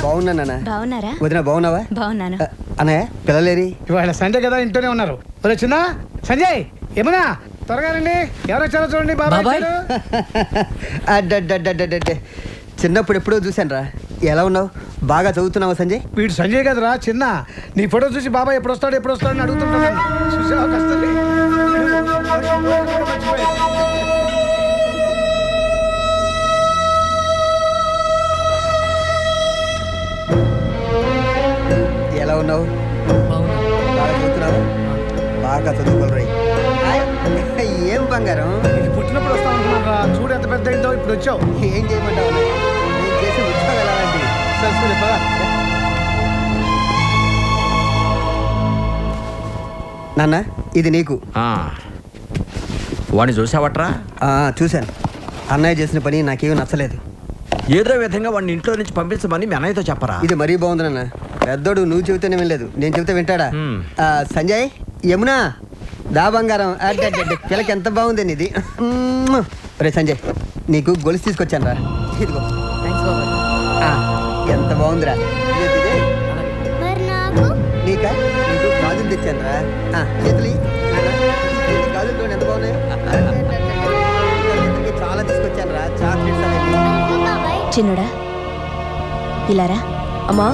బాగున్నానా? బాగున్నారా? వదిన బాగున్నావా? బాగున్నాను. అన్నయ్య పిల్లలేరి? ఇవాళ సండే కదా, ఇంట్లోనే ఉన్నారు. వచ్చిందా సంజయ్? ఏమన్నా త్వరగా రండి, ఎవరు వచ్చారో చూడండి. బాబాయ్ అడ్డడ్డడ్డడ్డడ్డే చిన్నప్పుడు ఎప్పుడో చూశాను రా. ఎలా ఉన్నావు? బాగా చదువుతున్నావా సంజయ్? వీడు సంజయ్ కదరా చిన్న. నీ ఫోటో చూసి బాబాయ్ ఎప్పుడు వస్తాడు అని అడుగుతుంటాను. చూసావా కష్టం. ఎలా ఉన్నావు? బాగా చదువుతున్నావా? బాగా చదువుకోరు. ఏం బంగారం, ఇది పుట్టినప్పుడు వస్తా ఉంటున్నారా? చూడు ఎంత పెద్ద అయిందో. ఇప్పుడు వచ్చావు. ఏం చేయమంటావు? నేను చేసే ఉద్యోగం ఎలాంటి? సరే పద. నాన్న ఇది నీకు. వాడిని చూసావట్రా? చూశాను. అన్నయ్య చేసిన పని నాకేమీ నచ్చలేదు. ఏదో విధంగా వాడిని ఇంట్లో నుంచి పంపించమని మీ అన్నయ్యతో చెప్పరా? ఇది మరీ బాగుంది నాన్న. పెద్దోడు నువ్వు చెబితేనే వినలేదు, నేను చెబితే వింటాడా? సంజయ్, యమునా దా బంగారం. పిల్లకి ఎంత బాగుంది ఇది. రే సంజయ్, నీకు గొలుసు తీసుకొచ్చాను రా. ఇదిగో. ఎంత బాగుందిరా. నీకా? నీకు గాజులు తెచ్చాను రా. చేతులు గాజులతో ఎంత బాగున్నాయి. చాలా తీసుకొచ్చాను రా. చాక్లెట్స్ అనేది. చిన్నుడా ఇలారా. అమ్మా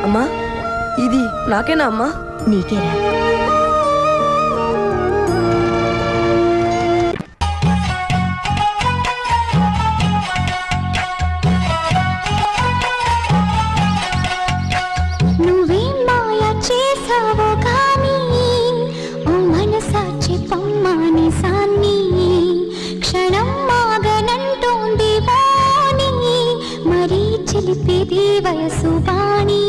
అమ్మా, ఇది నాకేనా అమ్మా? నీకేరా. నువ్వేం మాయ చేసావో కానీ ఓ మనసాచి పమ్మాని సాన్ని క్షణం మాగనంటోంది వాణి మరీ చిలిపేది వయసు వాణి.